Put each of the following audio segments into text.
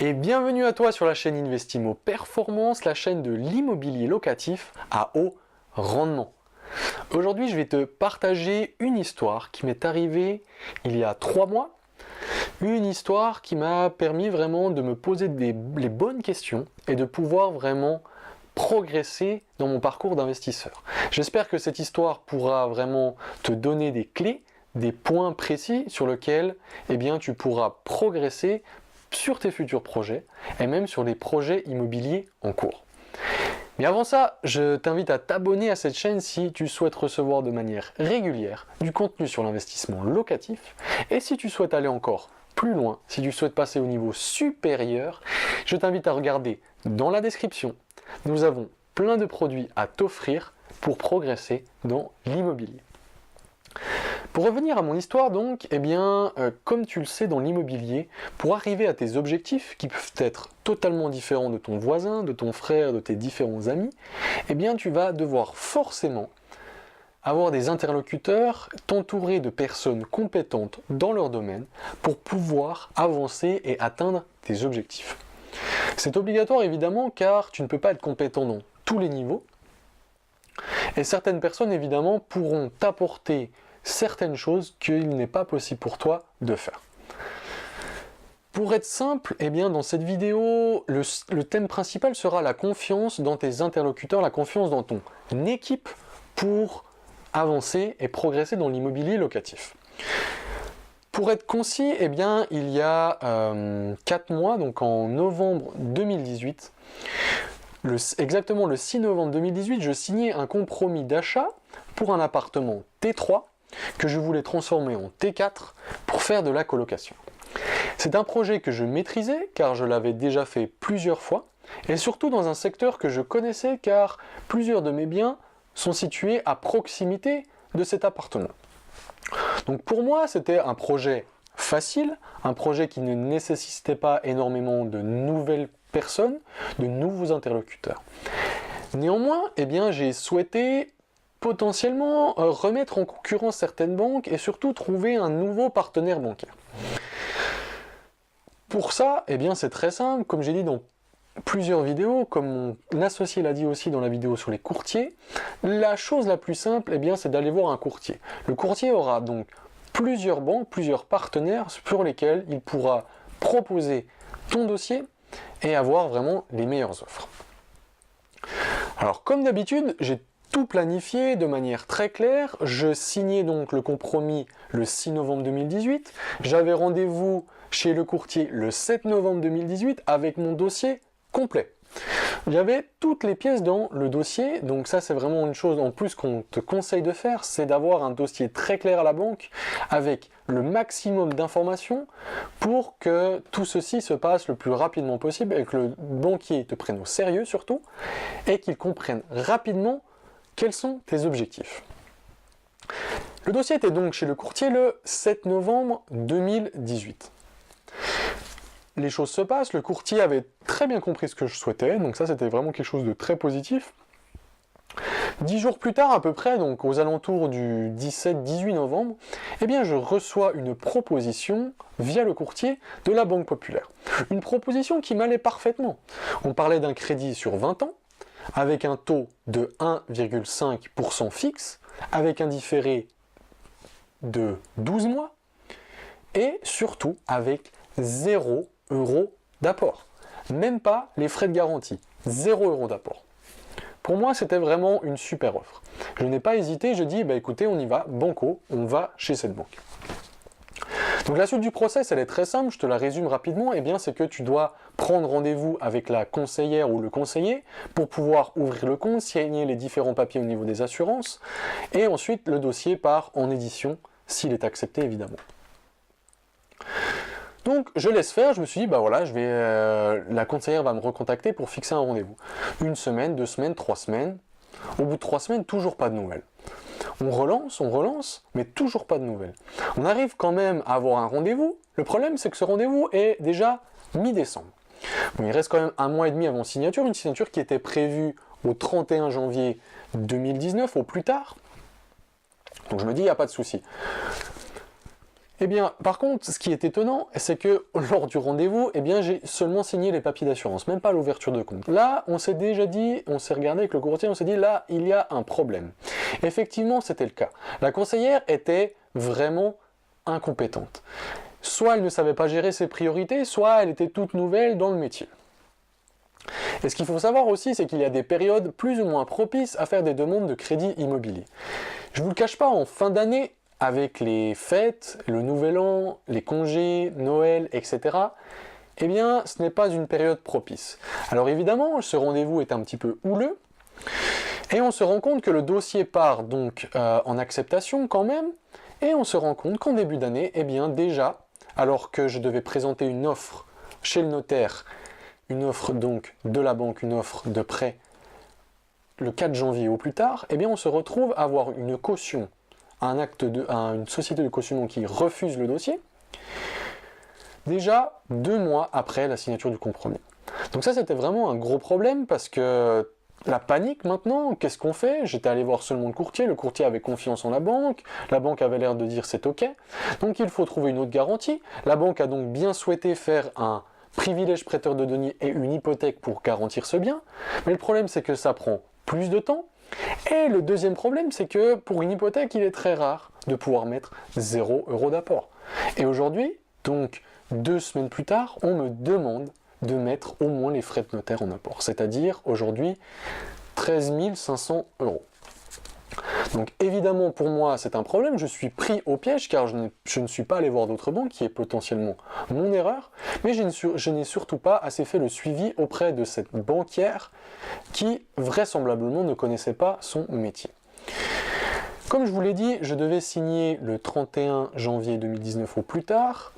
Et bienvenue à toi sur la chaîne Investimo Performance, la chaîne de l'immobilier locatif à haut rendement. Aujourd'hui, je vais te partager une histoire qui m'est arrivée il y a 3 mois. Une histoire qui m'a permis vraiment de me poser les bonnes questions et de pouvoir vraiment progresser dans mon parcours d'investisseur. J'espère que cette histoire pourra vraiment te donner des clés, des points précis sur lesquels tu pourras progresser sur tes futurs projets et même sur les projets immobiliers en cours. Mais avant ça, je t'invite à t'abonner à cette chaîne si tu souhaites recevoir de manière régulière du contenu sur l'investissement locatif. Et si tu souhaites aller encore plus loin, si tu souhaites passer au niveau supérieur, je t'invite à regarder dans la description. Nous avons plein de produits à t'offrir pour progresser dans l'immobilier. Pour revenir à mon histoire donc, comme tu le sais dans l'immobilier, pour arriver à tes objectifs qui peuvent être totalement différents de ton voisin, de ton frère, de tes différents amis, tu vas devoir forcément avoir des interlocuteurs, t'entourer de personnes compétentes dans leur domaine pour pouvoir avancer et atteindre tes objectifs. C'est obligatoire évidemment car tu ne peux pas être compétent dans tous les niveaux et certaines personnes évidemment pourront t'apporter certaines choses qu'il n'est pas possible pour toi de faire. Pour être simple, dans cette vidéo, le thème principal sera la confiance dans tes interlocuteurs, la confiance dans ton équipe pour avancer et progresser dans l'immobilier locatif. Pour être concis, il y a 4 mois, donc en novembre 2018, exactement le 6 novembre 2018, je signais un compromis d'achat pour un appartement T3 que je voulais transformer en T4 pour faire de la colocation. C'est un projet que je maîtrisais car je l'avais déjà fait plusieurs fois et surtout dans un secteur que je connaissais car plusieurs de mes biens sont situés à proximité de cet appartement. Donc pour moi, c'était un projet facile, un projet qui ne nécessitait pas énormément de nouvelles personnes, de nouveaux interlocuteurs. Néanmoins, j'ai souhaité potentiellement remettre en concurrence certaines banques et surtout trouver un nouveau partenaire bancaire. Pour ça, c'est très simple, comme j'ai dit dans plusieurs vidéos, comme mon associé l'a dit aussi dans la vidéo sur les courtiers, la chose la plus simple, c'est d'aller voir un courtier. Le courtier aura donc plusieurs banques, plusieurs partenaires sur lesquels il pourra proposer ton dossier et avoir vraiment les meilleures offres. Alors comme d'habitude, j'ai tout planifié de manière très claire. Je signais donc le compromis le 6 novembre 2018. J'avais rendez-vous chez le courtier le 7 novembre 2018 avec mon dossier complet. Il y avait toutes les pièces dans le dossier, donc ça c'est vraiment une chose en plus qu'on te conseille de faire, c'est d'avoir un dossier très clair à la banque avec le maximum d'informations pour que tout ceci se passe le plus rapidement possible et que le banquier te prenne au sérieux surtout et qu'il comprenne rapidement quels sont tes objectifs. Le dossier était donc chez le courtier le 7 novembre 2018. Les choses se passent, le courtier avait très bien compris ce que je souhaitais, donc ça c'était vraiment quelque chose de très positif. 10 jours plus tard à peu près, donc aux alentours du 17-18 novembre, je reçois une proposition via le courtier de la Banque Populaire. Une proposition qui m'allait parfaitement. On parlait d'un crédit sur 20 ans, avec un taux de 1,5% fixe, avec un différé de 12 mois, et surtout avec 0 € d'apport. Même pas les frais de garantie. 0 € d'apport. Pour moi, c'était vraiment une super offre. Je n'ai pas hésité, je dis, écoutez, on y va, banco, on va chez cette banque. Donc la suite du process, elle est très simple, je te la résume rapidement, c'est que tu dois prendre rendez-vous avec la conseillère ou le conseiller pour pouvoir ouvrir le compte, signer les différents papiers au niveau des assurances, et ensuite le dossier part en édition, s'il est accepté évidemment. Donc je laisse faire, je me suis dit, la conseillère va me recontacter pour fixer un rendez-vous. 1 semaine, 2 semaines, 3 semaines. Au bout de 3 semaines, toujours pas de nouvelles. On relance, mais toujours pas de nouvelles. On arrive quand même à avoir un rendez-vous. Le problème, c'est que ce rendez-vous est déjà mi-décembre. Bon, il reste quand même 1 mois et demi avant signature, une signature qui était prévue au 31 janvier 2019, au plus tard. Donc je me dis, il n'y a pas de souci. Eh bien, par contre, ce qui est étonnant, c'est que lors du rendez-vous, eh bien, j'ai seulement signé les papiers d'assurance, même pas l'ouverture de compte. Là, on s'est déjà dit, on s'est regardé avec le courtier, on s'est dit, là, il y a un problème. Effectivement, c'était le cas. La conseillère était vraiment incompétente. Soit elle ne savait pas gérer ses priorités, soit elle était toute nouvelle dans le métier. Et ce qu'il faut savoir aussi, c'est qu'il y a des périodes plus ou moins propices à faire des demandes de crédit immobilier. Je ne vous le cache pas, en fin d'année, avec les fêtes, le nouvel an, les congés, Noël, etc., eh bien, ce n'est pas une période propice. Alors évidemment, ce rendez-vous est un petit peu houleux, et on se rend compte que le dossier part donc en acceptation quand même, et on se rend compte qu'en début d'année, eh bien déjà, alors que je devais présenter une offre chez le notaire, une offre donc de la banque, une offre de prêt, le 4 janvier au plus tard, eh bien on se retrouve à avoir une caution, une société de cautionnement qui refuse le dossier, déjà 2 mois après la signature du compromis. Donc ça c'était vraiment un gros problème parce que la panique maintenant, qu'est-ce qu'on fait? J'étais allé voir seulement le courtier avait confiance en la banque avait l'air de dire c'est ok, donc il faut trouver une autre garantie. La banque a donc bien souhaité faire un privilège prêteur de deniers et une hypothèque pour garantir ce bien, mais le problème c'est que ça prend plus de temps, et le deuxième problème c'est que pour une hypothèque il est très rare de pouvoir mettre 0 € d'apport. Et aujourd'hui, donc 2 semaines plus tard, on me demande de mettre au moins les frais de notaire en apport, c'est-à-dire aujourd'hui 13 500 €. Donc évidemment pour moi c'est un problème, je suis pris au piège car je ne suis pas allé voir d'autres banques, qui est potentiellement mon erreur, mais je n'ai surtout pas assez fait le suivi auprès de cette banquière qui vraisemblablement ne connaissait pas son métier. Comme je vous l'ai dit, je devais signer le 31 janvier 2019 au plus tard.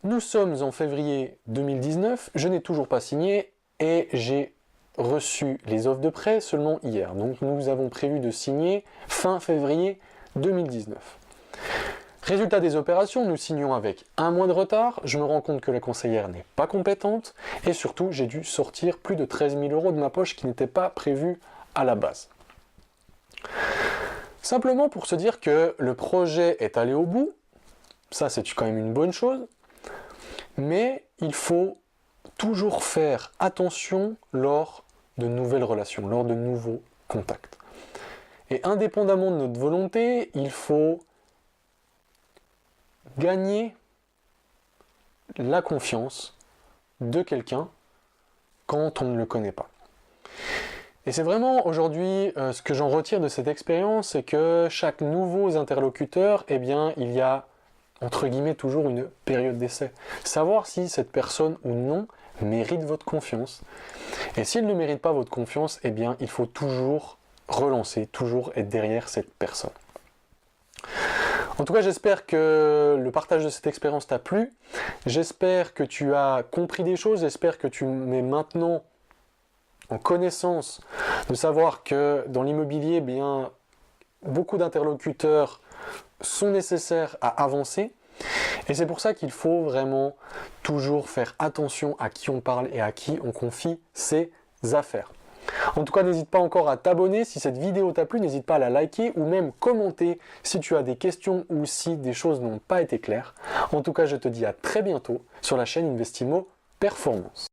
Nous sommes en février 2019, je n'ai toujours pas signé et j'ai reçu les offres de prêt seulement hier. Donc nous avons prévu de signer fin février 2019. Résultat des opérations, nous signons avec 1 mois de retard. Je me rends compte que la conseillère n'est pas compétente et surtout j'ai dû sortir plus de 13 000 € de ma poche qui n'était pas prévu à la base. Simplement pour se dire que le projet est allé au bout, ça c'est quand même une bonne chose, mais il faut toujours faire attention lors de nouvelles relations, lors de nouveaux contacts. Et indépendamment de notre volonté, il faut gagner la confiance de quelqu'un quand on ne le connaît pas. Et c'est vraiment aujourd'hui ce que j'en retire de cette expérience, c'est que chaque nouveau interlocuteur, eh bien, il y a entre guillemets toujours une période d'essai. Savoir si cette personne ou non mérite votre confiance. Et s'il ne mérite pas votre confiance, eh bien, il faut toujours relancer, toujours être derrière cette personne. En tout cas, j'espère que le partage de cette expérience t'a plu. J'espère que tu as compris des choses. J'espère que tu mets maintenant en connaissance de savoir que dans l'immobilier, eh bien, beaucoup d'interlocuteurs sont nécessaires à avancer. Et c'est pour ça qu'il faut vraiment toujours faire attention à qui on parle et à qui on confie ses affaires. En tout cas, n'hésite pas encore à t'abonner. Si cette vidéo t'a plu, n'hésite pas à la liker ou même commenter si tu as des questions ou si des choses n'ont pas été claires. En tout cas, je te dis à très bientôt sur la chaîne Investimo Performance.